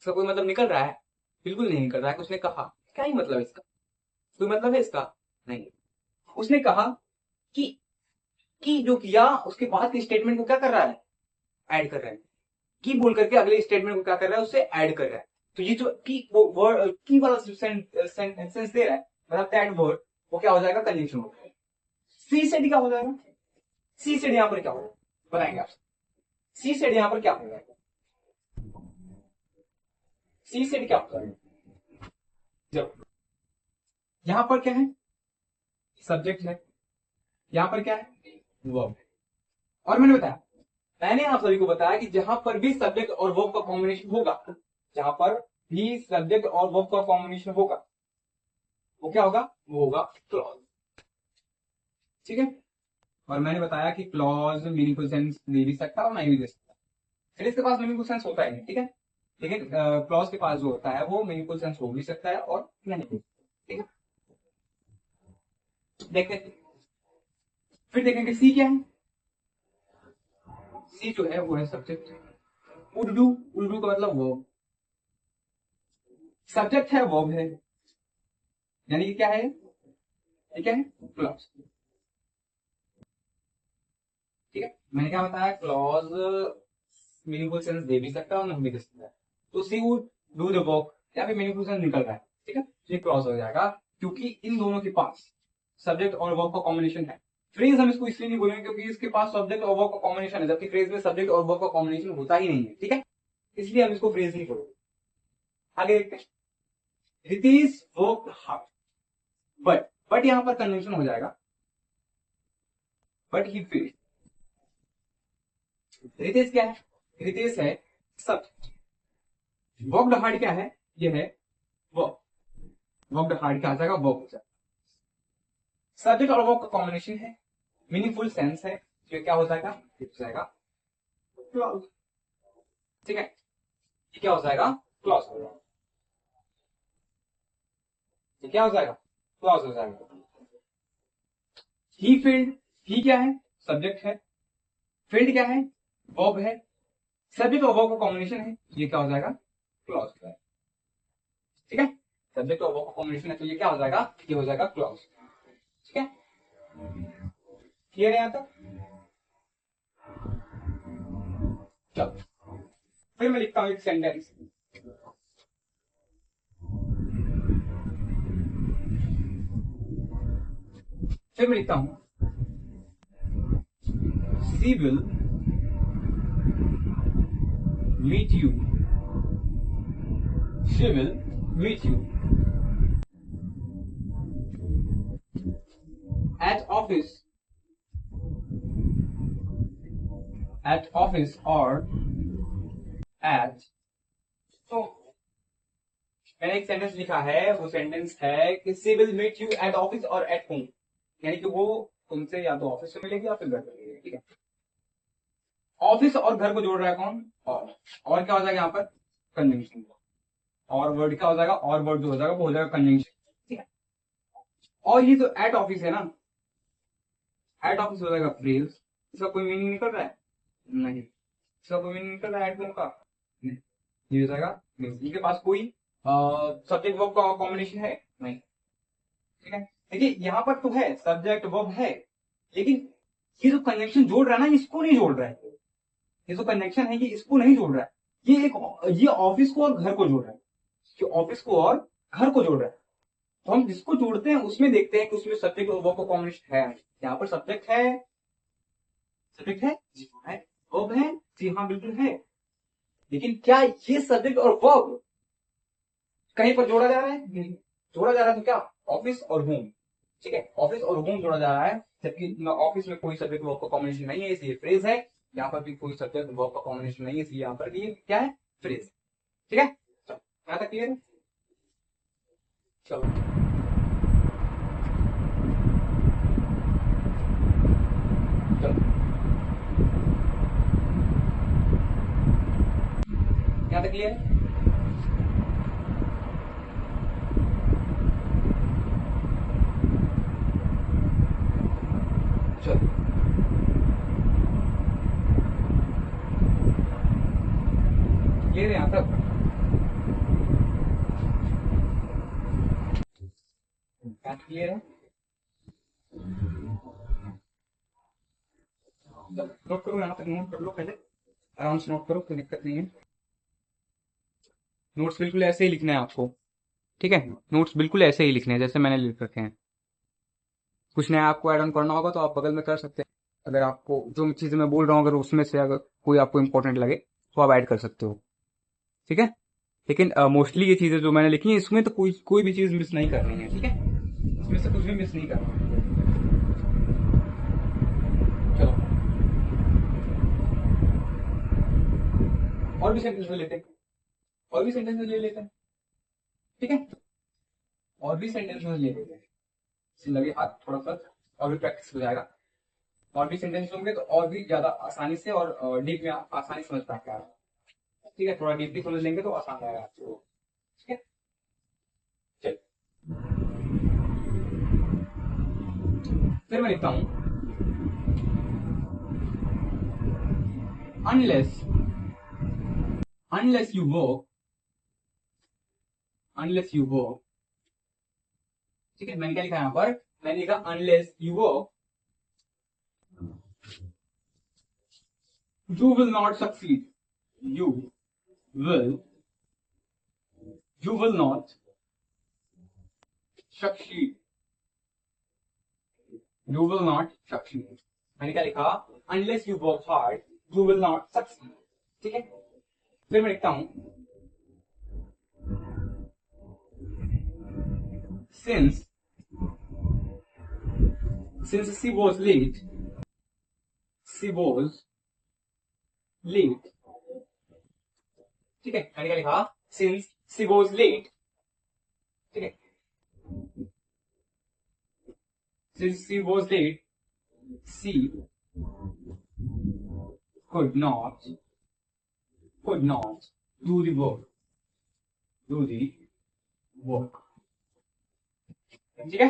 इसका कोई मतलब निकल रहा है, बिल्कुल नहीं निकल रहा है। उसने कहा, क्या ही मतलब है इसका, कोई मतलब है इसका, नहीं। उसने कहा कि जो किया उसके बाद के स्टेटमेंट को क्या कर रहा है, ऐड कर रहा है। की बोल करके अगले स्टेटमेंट को क्या कर रहा है, उससे ऐड कर रहा है। तो ये जो की वो वर्ड की वाला सेंटेंस दे रहा है, मतलब दैट वर्ड, वो क्या हो जाएगा, कंजंक्शन हो जाएगा। सी सेड क्या हो जाएगा, सी सेड यहां पर क्या होगा बताएंगे आप, सी सेड यहां पर क्या हो जाएगा, सी सेड क्या होता है, जब यहां पर क्या है, सब्जेक्ट है, यहां पर क्या है, वर्ब। और मैंने आप सभी को बताया कि जहां पर भी सब्जेक्ट और वर्ब का कॉम्बिनेशन होगा, जहां पर भी सब्जेक्ट और वर्ब का कॉम्बिनेशन होगा, वो क्या होगा, वो होगा क्लॉज। ठीक है, और मैंने बताया कि क्लॉज मीनिंगफुल सेंस दे भी सकता है और नहीं भी दे सकता। फिर इसके पास मीनिंगफुल सेंस होता है, ठीक है, लेकिन क्लॉज के पास जो होता है वो मीनिंगफुल सेंस हो भी सकता है और नहीं भी। ठीक है, देखते हैं। फिर देखेंगे सी क्या है। सी जो है वो है subject. Would do, would do का मतलब वर्ब, सब्जेक्ट है वर्ब है, यानी कि क्या है, ये क्या है, क्लॉज। ठीक है, मैंने क्या बताया, क्लॉज मीनिंगफुल सेंस दे भी सकता है और नहीं भी दे सकता है। तो सी वुड डू द वर्क, या फिर मीनिंगफुल सेंस निकल रहा है, ठीक है, ये क्लॉज हो जाएगा, क्योंकि इन दोनों के पास सब्जेक्ट और वर्ब का कॉम्बिनेशन है। फ्रेज हम इसको इसलिए नहीं बोलेंगे क्योंकि इसके पास सब्जेक्ट और वर्ब का कॉम्बिनेशन है, जबकि फ्रेज में सब्जेक्ट और वर्ब का कॉम्बिनेशन होता ही नहीं है, ठीक है, इसलिए हम इसको फ्रेज नहीं बोलेंगे। आगे देखते हैं, रितीश वर्क हार्ड, बट यहां पर कन्वेंशन हो जाएगा, बट ही फेल्ड। रितेश क्या है, रितेश है सब्जेक्ट, वर्कड हार्ड क्या है, ये है वर्ब, वर्कड हार्ड क्या आ जाएगा, वर्ब हो जाएगा। सब्जेक्ट और वर्ब का कॉम्बिनेशन है, मीनिंगफुल सेंस है, ये क्या हो जाएगा, हो जाएगा क्लॉज। ठीक है, ये क्या हो जाएगा, क्लॉज हो जाएगा, ये क्या हो जाएगा, क्लॉज हो जाएगा। ही फील्ड, ही क्या है, सब्जेक्ट है, फील्ड क्या है, वर्ब है, सब्जेक्ट और वर्ब का कॉम्बिनेशन है, ये क्या हो जाएगा, क्लॉज हो जाएगा। ठीक है, सब्जेक्ट और वर्ब का कॉम्बिनेशन है तो ये क्या हो जाएगा, ये हो जाएगा क्लॉज। ठीक है, क्लियर है यहां तक। चलो फिर मैं लिखता हूं एक सेंटेंस, फिर मैं लिखता हूं, she will meet you, she will meet you at office, at office और एट होम। मैंने एक सेंटेंस लिखा है, वो सेंटेंस है कि she will meet you at office और एट होम, यानी कि वो तुमसे या तो ऑफिस में मिलेगी या फिर घर पे मिलेगी। ठीक है, ऑफिस और घर को जोड़ रहा है कौन, और क्या हो जाएगा यहाँ पर, कंजंक्शन। और वर्ड क्या हो जाएगा, और वर्ड जो हो जाएगा वो हो जाएगा कंजंक्शन। ठीक है, और ये जो एट ऑफिस है ना, एट ऑफिस हो जाएगा फ्रेज, इसका कोई मीनिंग निकल रहा है, नहीं, इसका कोई मीनिंग निकल रहा है एट होम का, नहीं, ये हो जाएगा मीन्स। इनके पास कोई सब्जेक्ट वर्ब का कॉम्बिनेशन है, नहीं। ठीक है, देखिए यहाँ पर तो है सब्जेक्ट वर्ब है, लेकिन ये जो कंजंक्शन जोड़ रहा है ना, इसको नहीं जोड़ रहा है, ये जो कंजंक्शन है ये इसको नहीं जोड़ रहा है, ये एक, ये ऑफिस को और घर को जोड़ रहा है, कि ऑफिस को और घर को जोड़ रहा है। तो हम जिसको जोड़ते हैं उसमें देखते हैं कि उसमें सब्जेक्ट और वर्ब का कॉम्बिनेशन है, यहाँ पर सब्जेक्ट है, सब्जेक्ट है जी हाँ है, वर्ब है जी हाँ बिल्कुल है, लेकिन क्या ये सब्जेक्ट और वर्ब कहीं पर जोड़ा जा रहा है, नहीं जोड़ा जा रहा है, तो क्या, ऑफिस और होम। ठीक है, ऑफिस और होम जोड़ा जा रहा है, जबकि ऑफिस में कोई सब्जेक्ट वर्ब का कॉम्बिनेशन नहीं है, इसलिए फ्रेज है। यहाँ पर भी कोई सब्जेक्ट वर्ब का कॉम्बिनेशन नहीं है, इसलिए यहाँ पर भी क्या है, फ्रेज। ठीक है, चलो यहाँ तक क्लियर है। चलो चलो यहाँ तक क्लियर है। चलो क्लियर है यहाँ तक, यहाँ तक क्लियर है। नोट करो, यहाँ तक नोट कर लो पहले, आराम से नोट करो, कोई दिक्कत नहीं है। नोट्स बिल्कुल ऐसे ही लिखना है आपको, ठीक है, नोट्स बिल्कुल ऐसे ही लिखने हैं जैसे मैंने लिख रखे हैं। कुछ नया आपको ऐड ऑन करना होगा तो आप बगल में कर सकते हैं, अगर आपको जो चीजें मैं बोल रहा हूँ अगर उसमें से अगर कोई आपको इंपॉर्टेंट लगे तो आप ऐड कर सकते हो। ठीक है, लेकिन मोस्टली ये चीजें जो मैंने लिखी है इसमें तो कोई कोई भी चीज मिस नहीं करनी है। ठीक है, इसमें से कुछ भी मिस नहीं करना है। चलो और भी सेंटेंस ले लेते हैं, और भी सेंटेंस ले लेते हैं। ठीक है, और भी सेंटेंस ले लेते हैं, इससे लगे हाथ थोड़ा सा और भी प्रैक्टिस हो जाएगा। और भी सेंटेंस होंगे तो और भी ज्यादा आसानी से और डीप में आप आसानी समझ पाएंगे आप। ठीक है, थोड़ा डीपली समझ लेंगे तो आसान रहेगा आपको। ठीक है, चलिए फिर मैं लिखता हूँ, unless unless you work ठीक है, मैंने क्या लिखा यहाँ पर, मैंने लिखा unless you work you will not succeed, you will not succeed, you will not succeed। मैंने क्या लिखा, unless you work hard you will not succeed। ठीक है, फिर मैं लिखता हूं since she was late ठीक है, मैंने क्या लिखा, since she was late ठीक है, since she was late she could not do the work ठीक है,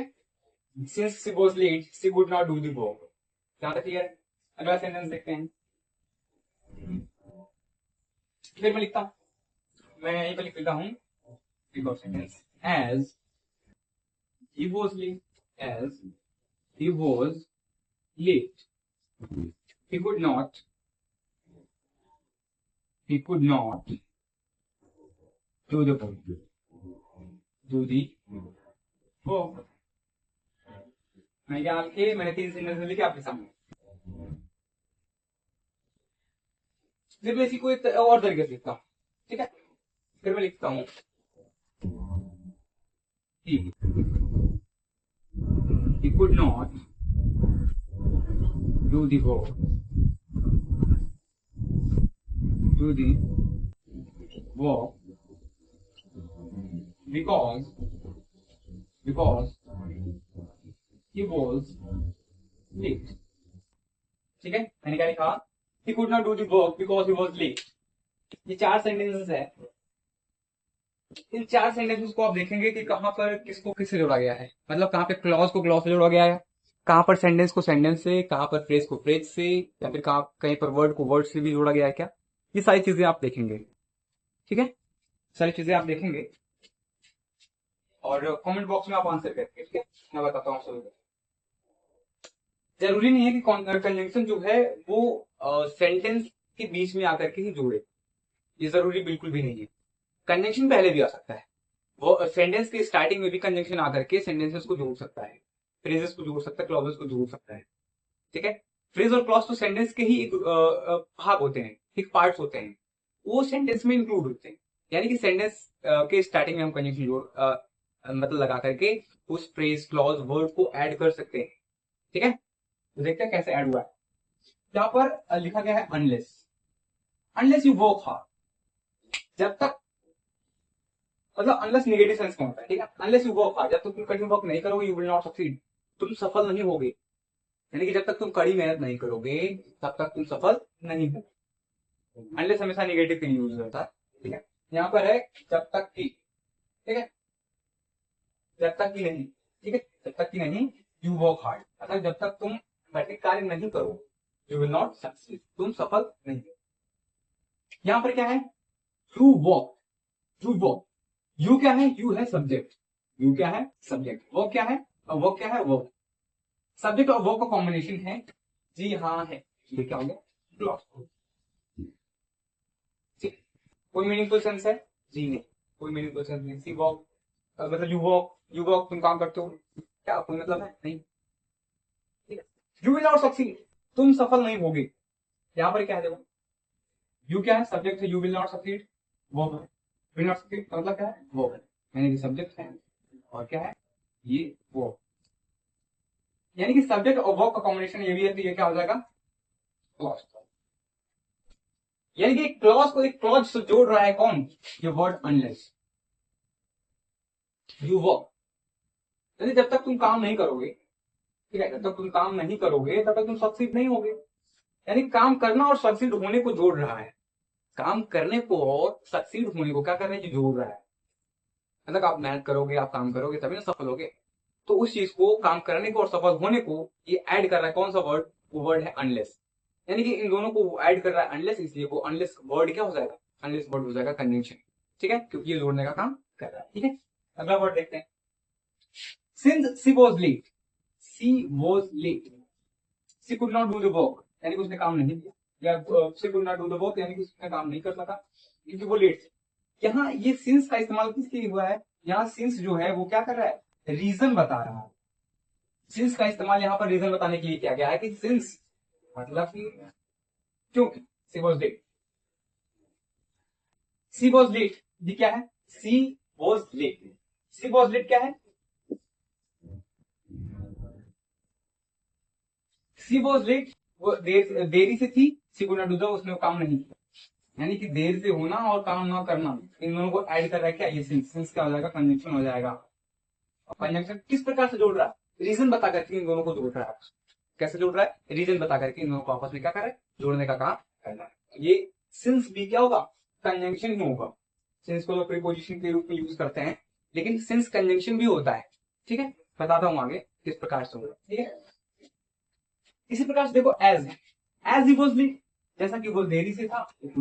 since she was late she could not do the work। यहां तक क्लियर है। अगला सेंटेंस देखते हैं, फिर मैं लिखता हूं, मैं यहीं पर लिख देता हूं sentence, as he was late he could not do the work। मैं क्या आपके, मैंने 3 सेंटेंस लिखे आपके सामने, फिर मैं इसी को एक और तरीके से लिखता हूं। ठीक है, फिर मैं लिखता हूं he could not do the work because he was late। ठीक है, मैंने क्या लिखा, he could not do the work because he was late। ये 4 सेंटेंसेस है, इन 4 सेंटेंसेस को आप देखेंगे कि कहां पर किसको किससे जोड़ा गया है, मतलब कहां पे क्लॉज को क्लॉज से जोड़ा गया है, कहां पर सेंटेंस को सेंटेंस से, कहां पर फ्रेज को फ्रेज से, या फिर कहीं पर वर्ड को वर्ड से भी जोड़ा गया है क्या, ये सारी चीजें आप देखेंगे। ठीक है, सारी चीजें आप देखेंगे और कमेंट बॉक्स में आप आंसर करके, ठीक है, मैं बताता हूँ सभी। जरूरी नहीं है कि कंजंक्शन जो है वो सेंटेंस के बीच में आकर के ही जोड़े, ये जरूरी बिल्कुल भी नहीं है। कंजंक्शन पहले भी आ सकता है, वो सेंटेंस के स्टार्टिंग में भी कंजंक्शन आकर के सेंटेंसेस को जोड़ सकता है, फ्रेजेस को जोड़ सकता है, क्लॉजेस को जोड़ सकता है। ठीक है, फ्रेज और क्लॉज तो सेंटेंस के ही एक भाग होते हैं, एक पार्ट्स होते हैं, वो सेंटेंस में इंक्लूड होते हैं। यानी कि सेंटेंस के स्टार्टिंग में हम कंजंक्शन जोड़ मतलब लगा करके उस फ्रेज क्लॉज वर्ड को ऐड कर सकते हैं। ठीक है, तो देखते हैं कैसे ऐड हुआ है। यहाँ पर लिखा गया है अनलेस यू वर्क हार्ड, जब तक, मतलब अनलेस नेगेटिव सेंस में होता है। ठीक है, अनलेस यू वर्क हार्ड, जब तक तुम कड़ी वर्क नहीं करोगे यू विल नॉट सक्सीड, तुम सफल नहीं होगे। यानी कि जब तक तुम कड़ी मेहनत नहीं करोगे तब तक तुम सफल नहीं हो। अनलेस हमेशा नेगेटिव के लिए यूज होता है। ठीक है, यहाँ पर है जब तक की, ठीक है, जब तक की नहीं, ठीक है, जब तक की नहीं यू वर्क हार्ड, अर्थात जब तक तुम कठिन कार्य नहीं करो यू विल नॉट सक्सीड, तुम सफल नहीं हो। यहाँ पर क्या है, यू वर्क, यू क्या है, यू है सब्जेक्ट, यू क्या है सब्जेक्ट, वर्क क्या है, और वर्क क्या है वर्क, सब्जेक्ट और वर्क का कॉम्बिनेशन है। जी हाँ है, ये क्या हो गया क्लॉज। कोई मीनिंगफुल सेंस है, जी नहीं, कोई मीनिंगफुल सेंस नहीं। सी वर्क मतलब यू वर्क तुम काम करते हो, क्या कोई मतलब है नहीं। ठीक है, यू विल नॉट सक्सीड, तुम सफल नहीं होगे। यहाँ पर क्या है देखो, यू क्या है सब्जेक्ट है, you will not succeed verb है, विल नॉट सक्सीड का मतलब क्या है वर्ब है, यानी कि सब्जेक्ट है और क्या है ये वर्ब, यानी कि सब्जेक्ट और वर्ब का कॉम्बिनेशन ये भी है, तो ये क्या हो जाएगा क्लॉज। यानी कि क्लॉज को एक क्लॉज से जोड़ रहा है कौन, ये वर्ड अनलेस यू वर्क। यानी जब तक तुम काम नहीं करोगे, ठीक है, जब तक तुम काम नहीं करोगे तब तक तुम सक्सीड नहीं होगे। यानी काम करना और सक्सीड होने को जोड़ रहा है, काम करने को और सक्सीड होने को क्या कर रहे हैं, जोड़ रहा है। मतलब आप मेहनत करोगे, आप काम करोगे तभी ना सफल होगे, तो उस चीज को काम करने को और सफल होने को ये ऐड कर रहा है कौन सा वर्ड, वो वर्ड है अनलेस। यानी कि इन दोनों को ऐड कर रहा है अनलेस, इसलिए वो अनलेस वर्ड क्या हो जाएगा, अनलेस वर्ड हो जाएगा कंजंक्शन। ठीक है, क्योंकि ये जोड़ने का काम कर रहा है। ठीक है, अगला वर्ड देखते हैं। Since she was late, she was late, she could not do the work, यानी कि उसने काम नहीं किया, या she could not do the work यानी कि उसने काम नहीं कर सका क्योंकि वो लेट। यहाँ ये सिंस का इस्तेमाल किसके लिए हुआ है, यहाँ सिंस जो है वो क्या कर रहा है, रीजन बता रहा है। सिंस का इस्तेमाल यहाँ पर रीजन बताने के लिए किया गया है कि सिंस मतलब कि क्योंकि she was late, she was late ये क्या है, she was late, she was late क्या है, सी वॉज लेट वो देरी से थी, she could not do the, उसने वो काम नहीं किया, यानी कि देर से होना और काम ना करना, इन दोनों को ऐड कर रहा है क्या, ये सिंस क्या हो जाएगा, कंजंक्शन हो जाएगा। कंजंक्शन किस प्रकार से जोड़ रहा है, रीजन बता करके इन दोनों को जोड़ रहा है। कैसे जोड़ रहा है, रीजन बता करके इन दोनों को आपस में क्या कर रहा है, जोड़ने का काम कर रहा है। ये सिंस भी क्या होगा, कंजंक्शन ही होगा। सिंस को तो प्रीपोजिशन के रूप में यूज करते हैं, लेकिन सिंस कंजंक्शन भी होता है। ठीक है, बताता हूं आगे किस प्रकार से होगा। ठीक है, इसी प्रकार से देखो as, as he was late, जैसा कि वो देरी से था, ठीक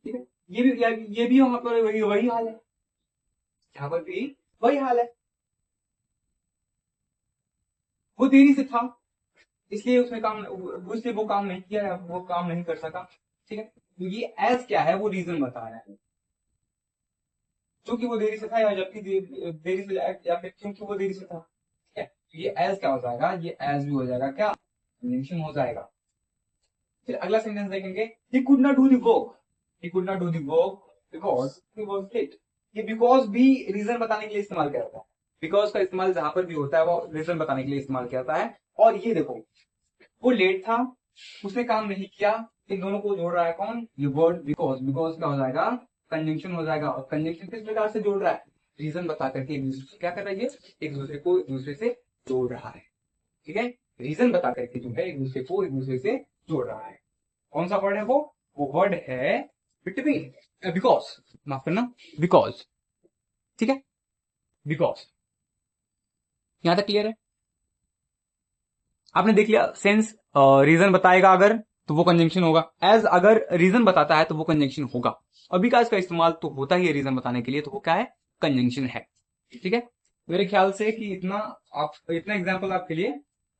है, ये भी वहां पर वही वही हाल है, यहाँ पर भी वही हाल है, वो देरी से था इसलिए उसने काम, इसलिए वो काम नहीं किया, वो काम नहीं कर सका। ठीक है, तो ये एज क्या है, वो रीजन बता रहा है, क्योंकि वो देरी से था, या जबकि देरी से, या फिर क्योंकि वो देरी से था। ठीक है, तो ये एज क्या हो जाएगा, ये एज भी हो जाएगा क्या, कंजंक्शन हो जाएगा। फिर अगला सेंटेंस देखेंगे, he could not do the work, he could not do the work because he was late. ये बिकॉज भी रीजन बताने के लिए इस्तेमाल किया जाता है, बिकॉज का इस्तेमाल जहां पर भी होता है वो रीजन बताने के लिए इस्तेमाल किया जाता है। और ये देखो, वो लेट था, उसने काम नहीं किया, इन दोनों को जोड़ रहा है कौन, ये वर्ड बिकॉज, बिकॉज क्या हो जाएगा, कंजंक्शन हो जाएगा। और कंजंक्शन किस प्रकार से जोड़ रहा है, रीजन बता करके एक दूसरे से क्या कर रहा है, एक दूसरे को एक दूसरे से जोड़ रहा है। ठीक है, रीजन बता करके जो है एक दूसरे को एक दूसरे से जोड़ रहा है। कौन सा वर्ड है वो वर्ड है बिटवीन, बिकॉज, माफ करना, बिकॉज। ठीक है, बिकॉज, यहां तक क्लियर है। आपने देख लिया, सेंस रीजन बताएगा अगर तो वो कंजंक्शन होगा, एज अगर रीजन बताता है तो वो कंजंक्शन होगा, और बिकॉज का इस्तेमाल तो होता ही है रीजन बताने के लिए, तो वो क्या है, कंजंक्शन है। ठीक है, मेरे ख्याल से कि इतना, आप इतना एग्जाम्पल आपके लिए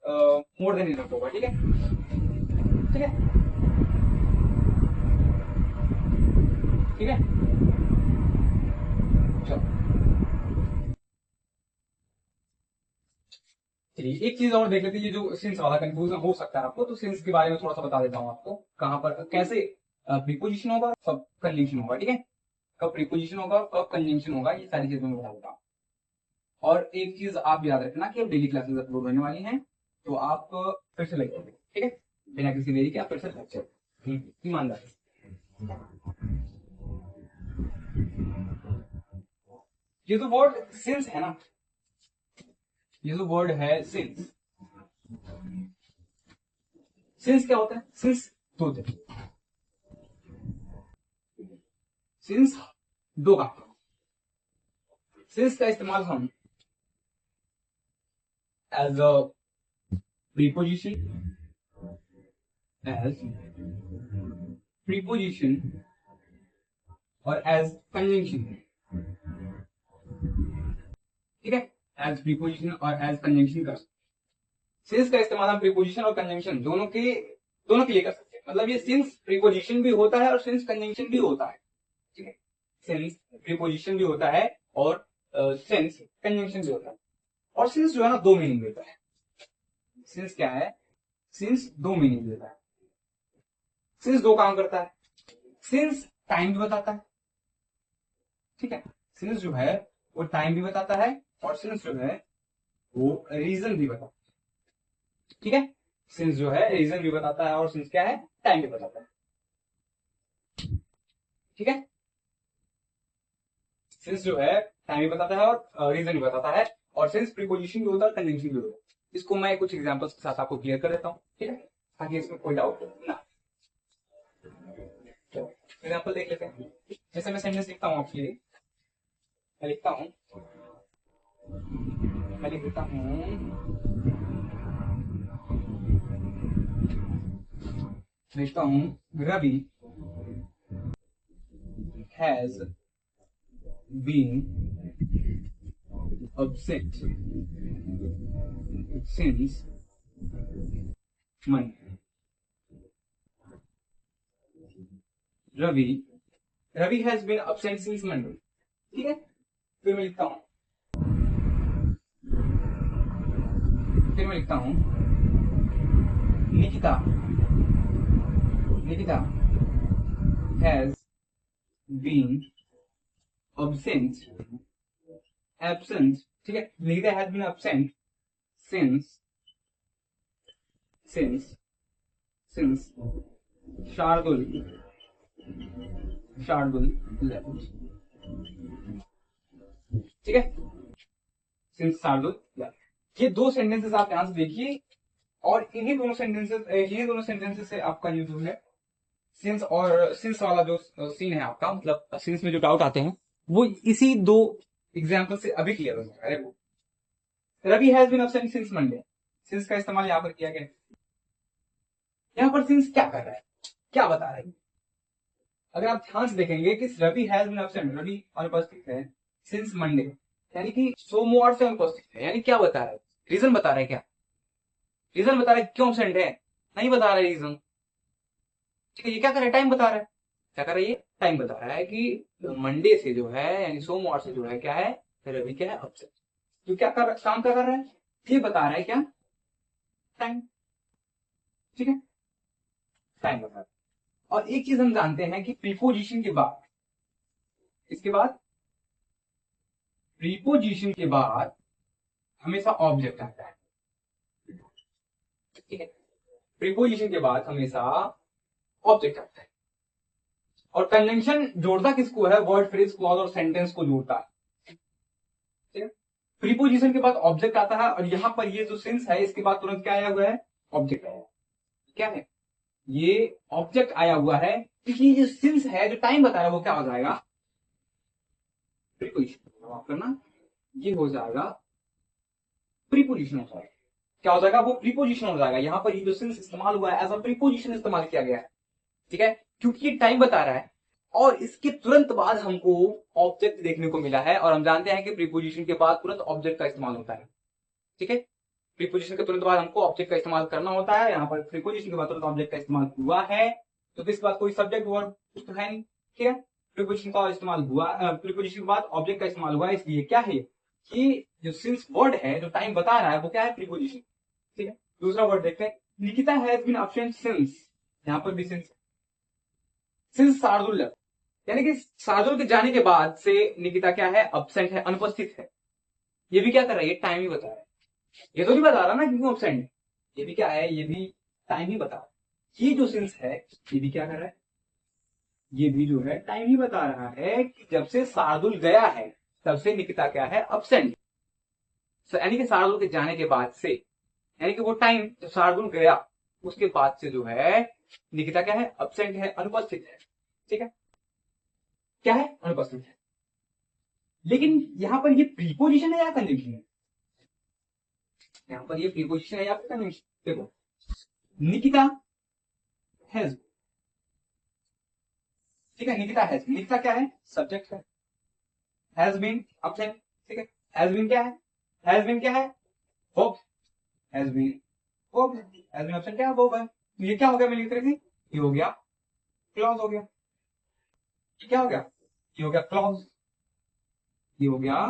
मोर देन इनफ होगा। ठीक है, ठीक है, ठीक है, चलो चलिए एक चीज और देख लेते हैं, ये जो सिंस वाला कंफ्यूजन हो सकता है आपको, तो सिंस के बारे में थोड़ा सा बता देता हूँ आपको, कहां पर कैसे प्रीपोजिशन होगा, कब कंजंक्शन होगा। ठीक है, कब प्रीपोजिशन होगा, कब कंजंक्शन होगा, ये सारी चीजें मैं बता देता हूँ। और एक चीज आप याद रखना कि अब डेली क्लासेस अपलोड होने वाली हैं, तो आप फिर से लगे, ठीक है, बिना किसी देरी के आप फिर से लेक्चर ईमानदार। ये जो वर्ड सिंस है ना, ये जो वर्ड है सिंस, सिंस क्या होता है, सिंस दो थे, सिंस दो का, सिंस का इस्तेमाल हम as a preposition, as preposition और एज कंजंक्शन। ठीक है, एज प्रीपोजिशन और एज कंजंक्शन कर सकते। सिंस का इस्तेमाल हम प्रीपोजिशन और कंजंक्शन दोनों के लिए कर सकते हैं, मतलब ये सिंस प्रीपोजिशन भी होता है और सिंस कंजंक्शन भी होता है। ठीक है, सिंस प्रीपोजिशन भी होता है और सिंस कंजंक्शन भी होता है। और सिंस जो है ना, दो मीनिंग देता है। सिंस क्या है, सिंस दो मीनिंग देता है, सिंस दो काम करता है। सिंस टाइम भी बताता है, ठीक है, सिंस जो है वो टाइम भी बताता है, और सिंस जो है वो रीजन भी बताता है। ठीक है, सिंस जो है रीजन भी बताता है, और सिंस क्या है, टाइम भी बताता है। ठीक है, सिंस जो है टाइम भी बताता है और रीजन भी बताता है, और सिंस प्रीपोजिशन भी होता है, कंजंक्शन भी होता है। इसको मैं कुछ एग्जांपल्स के साथ आपको क्लियर कर देता हूँ, ठीक है, ताकि इसमें कोई डाउट ना। एग्जांपल देख लेते हैं, जैसे मैं सेंटेंस लिखता हूँ आपके लिए, मैं लिखता हूँ, मैं लिख देता हूँ, लिखता हूं Ravi has been absent since Monday. Ravi has been absent since Monday. ठीक है, फिर मैं लिखता हूं निकिता हैज बीन absent, ठीक है, Nikita has been absent since Shardul left. ठीक है, सिंस शार्दुल left. ये दो सेंटेंसेस आप ध्यान से देखिए, और इन्हीं दोनों सेंटेंसेस से आपका ये जो है सिंस वाला जो सीन है आपका, मतलब सिंस में जो डाउट आते हैं वो इसी दो एग्जाम्पल से अभी क्लियर हो जाएगा. Ravi has been absent since Monday, since का इस्तेमाल यहां पर किया गया. यहां पर सिंस क्या कर रहा है, क्या बता रहा है? अगर आप ध्यान से देखेंगे कि Ravi has been absent, Ravi अनुपस्थित है सिंस मंडे, यानी कि सोमवार से अनुपस्थित है, यानी क्या बता रहा है? रीजन बता रहा है. क्या रीजन बता रहा है क्यों एब्सेंट है? नहीं बता रहा है रीजन. ठीक है, ये क्या कर रहा है? टाइम बता रहा है. क्या कर रहा है? ये टाइम बता रहा है कि मंडे से जो है, यानी सोमवार से जो है क्या है, रवि क्या है, एब्सेंट. तो क्या काम कर रहा है? ये बता रहा है क्या? टाइम. ठीक है, टाइम बता रहा है. और एक चीज हम जानते हैं कि प्रीपोजिशन के बाद, इसके बाद प्रीपोजिशन के बाद हमेशा ऑब्जेक्ट आता है. ठीक है, प्रीपोजिशन के बाद हमेशा ऑब्जेक्ट आता है. और कंजंक्शन जोड़ता किसको है? वर्ड, फ्रेज, क्लॉज और सेंटेंस को जोड़ता है. ठीक है, प्रीपोजिशन के बाद ऑब्जेक्ट आता है, और यहां पर ये जो सिंस है इसके बाद तुरंत क्या आया हुआ है? ऑब्जेक्ट आया. क्या है? ये ऑब्जेक्ट आया हुआ है, क्योंकि जो सिंस है, जो टाइम बता रहा है, वो क्या हो जाएगा? प्रीपोजिशन. माफ करना, ये हो जाएगा प्रीपोजिशन. हो जाएगा. क्या हो जाएगा? वो प्रीपोजिशन हो जाएगा. यहां पर ये जो सिंस इस्तेमाल हुआ है एज अ प्रीपोजिशन इस्तेमाल किया गया है. ठीक है, क्योंकि ये टाइम बता रहा है, और इसके तुरंत बाद हमको ऑब्जेक्ट देखने को मिला है, और हम जानते हैं कि प्रीपोजिशन के बाद तुरंत ऑब्जेक्ट का इस्तेमाल होता है. ठीक है, प्रीपोजिशन के तुरंत बाद हमको ऑब्जेक्ट का इस्तेमाल करना होता है. यहाँ पर प्रीपोजिशन के बाद तुरंत ऑब्जेक्ट का इस्तेमाल हुआ है, तो इसके बाद कोई सब्जेक्ट वर्ब कुछ तो है नहीं. ठीक है, प्रीपोजिशन का इस्तेमाल हुआ, प्रीपोजिशन के बाद ऑब्जेक्ट का इस्तेमाल हुआ, इसलिए क्या है कि जो सिंस वर्ड है, जो टाइम बता रहा है, वो क्या है? प्रीपोजिशन. ठीक है, दूसरा वर्ड देखते हैं. Nikita has been absent since, यहाँ पर भी सिंस शार्दुल लेफ्ट, यानी कि शार्दुल के जाने के बाद से निकिता क्या है? एब्सेंट है, अनुपस्थित है. ये भी क्या कर रहा है? ये टाइम ही बता रहा है. ये तो नहीं बता रहा ना क्यों एब्सेंट है. ये भी क्या है? ये भी टाइम ही बता रहा है. ये जो सिंस है ये भी क्या कर रहा है? ये भी जो है टाइम ही बता रहा है कि जब से शार्दुल गया है तब से निकिता क्या है? एब्सेंट. यानी कि शार्दुल के जाने के बाद से, यानी कि वो टाइम जब शार्दुल गया उसके बाद से जो है निकिता क्या है? एब्सेंट है, अनुपस्थित है. ठीक है, क्या है? अनुपस्थित है. लेकिन यहां पर ये प्रीपोजिशन है या कंजंक्शन है? यहां पर ये प्रीपोजिशन है या फिर कंजंक्शन? देखो, निकिता हैज, ठीक है, निकिता हैज, निकिता क्या है? सब्जेक्ट है. Has been absent. ठीक है, हैज बीन क्या है? हैज बीन क्या है? Verb. Has been verb. Has been absent क्या है? वर्ब है. तो ये क्या हो गया? मैं लिख रही थी, ये हो गया क्लॉज. हो गया. ये क्या हो गया? ये हो गया क्लॉज. ये हो गया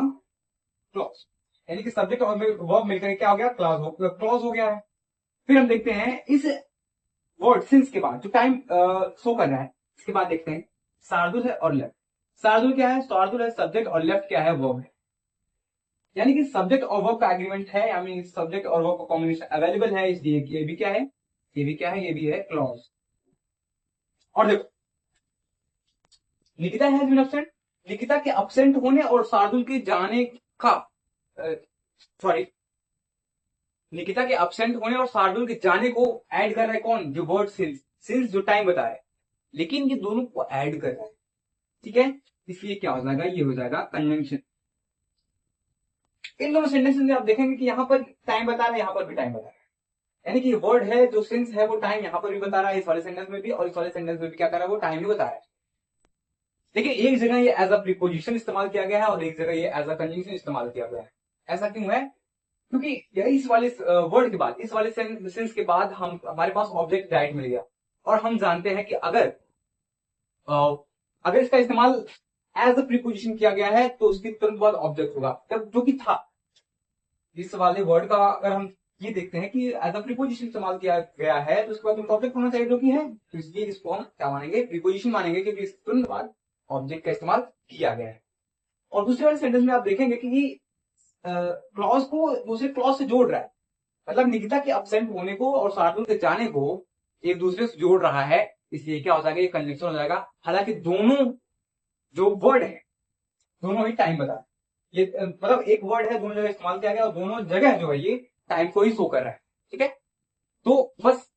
क्लॉज, यानी कि सब्जेक्ट और वर्ब मिलकर क्या हो गया? क्लॉज हो गया है. फिर हम देखते हैं इस वर्ड सिंस के बाद जो टाइम शो कर रहा है, इसके बाद देखते हैं शार्दुल है और लेफ्ट. शार्दुल क्या है? शार्दुल है सब्जेक्ट, और लेफ्ट क्या है? वर्ब है. यानी कि सब्जेक्ट और वर्ब का एग्रीमेंट है, यानी सब्जेक्ट और वर्ब का कॉम्बिनेशन अवेलेबल है, इसलिए ये भी क्या है? ये भी क्या है? ये भी है क्लॉज. और देखो, Nikita has been absent, Nikita के एब्सेंट होने और शार्दुल के जाने का, सॉरी, निकिता के एब्सेंट होने और शार्दुल के जाने को ऐड कर रहा है कौन? जो वर्ड सिंस, सिंस जो टाइम बता है, लेकिन ये दोनों को ऐड कर रहा है. ठीक है, इसलिए क्या हो जाएगा? ये हो जाएगा कंजंक्शन. इन दोनों सेंटेंसेस में आप देखेंगे कि यहां पर टाइम बता रहा है, यहां पर भी टाइम बता रहा है. यानी कि वर्ड है जो सिंस है वो टाइम यहाँ पर भी बता रहा है, इस वाले सेंटेंस में भी, और इस वाले सेंटेंस में भी क्या कर रहा है, वो टाइम ही बता रहा है। लेकिन एक जगह ये एज अ प्रीपोजिशन इस्तेमाल किया गया है और एक जगह ये एज अ कंजंक्शन इस्तेमाल किया गया है। ऐसा क्यों है? क्योंकि इस वाले वर्ड के बाद, इस वाले सेंस के बाद हम हमारे पास ऑब्जेक्ट डायरेक्ट मिल गया, और हम जानते हैं कि अगर इसका इस्तेमाल एज अ प्रीपोजिशन किया गया है तो उसके तुरंत बाद ऑब्जेक्ट होगा, तब जो कि था इस वाले वर्ड का, अगर हम ये देखते हैं कि एज अ प्रीपोजिशन इस्तेमाल किया गया है तो उसके बाद ऑब्जेक्ट होना चाहिए जो कि है, तो इसलिए इसको हम क्या मानेंगे, प्रीपोजिशन मानेंगे, क्योंकि इस तुरंत बाद ऑब्जेक्ट का इस्तेमाल किया गया है। और दूसरे वाले सेंटेंस में आप देखेंगे कि क्लॉज को दूसरे क्लॉज से जोड़ रहा है, मतलब निकिता के अपसेंट होने को और शार्दुल के जाने को एक दूसरे से जोड़ रहा है, इसलिए क्या हो जाएगा, ये कंजंक्शन हो जाएगा। हालांकि दोनों जो वर्ड है दोनों ही टाइम बता रहे हैं। ये मतलब एक वर्ड है, दोनों जगह इस्तेमाल किया गया और दोनों जगह जो है ये टाइम को ही शो कर रहा है। ठीक है, तो बस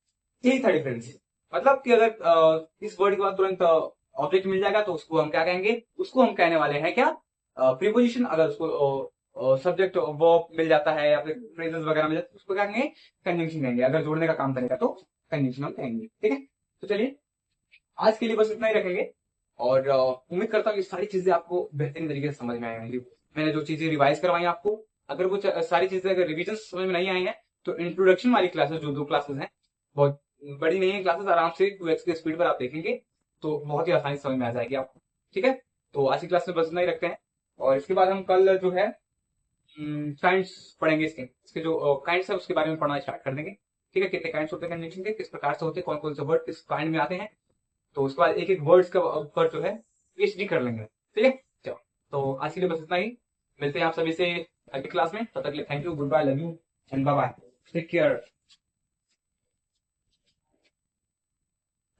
यही था डिफरेंस। मतलब कि अगर इस वर्ड के बाद तुरंत ऑब्जेक्ट मिल जाएगा तो उसको हम क्या कहेंगे, उसको हम कहने वाले हैं क्या, प्रीपोजिशन। अगर उसको सब्जेक्ट वर्ब मिल जाता है या फिर फ्रेजेस वगैरह मिल जाता है तो उसको क्या कहेंगे, कंजंक्शन कहेंगे। अगर जोड़ने का काम करेगा तो कंजंक्शन हम कहेंगे। ठीक है, तो चलिए आज के लिए बस इतना ही रखेंगे, और उम्मीद करता हूँ कि सारी चीजें आपको बेहतरीन तरीके से समझ में आई होंगी। मैंने जो चीजें रिवाइज करवाई आपको, अगर वो सारी चीजें अगर रिवीजन समझ में नहीं आई हैं तो इंट्रोडक्शन वाली क्लासेस, जो 2 क्लासेस हैं, बहुत बड़ी नहीं है क्लासेस, आराम से 2x के स्पीड पर आप देखेंगे तो बहुत ही आसानी से समझ में आ जाएगी आपको। ठीक है, तो आज की क्लास में बस इतना ही रखते हैं, और इसके बाद हम कल जो है काइंड्स पढ़ेंगे। इसके जो काइंड्स है उसके बारे में पढ़ना स्टार्ट कर देंगे। ठीक है, कितने काइंड्स होते हैं कंजंक्शन के, किस प्रकार से होते हैं, कौन कौन से वर्ड किस काइंड में आते हैं, तो उसके बाद एक एक वर्ड्स का पर जो है पीएचडी कर लेंगे। ठीक है, चलो, तो आज के लिए बस इतना ही। मिलते हैं आप सभी से अगली क्लास में, तब तक के लिए thank you, goodbye, love you and bye bye, take care.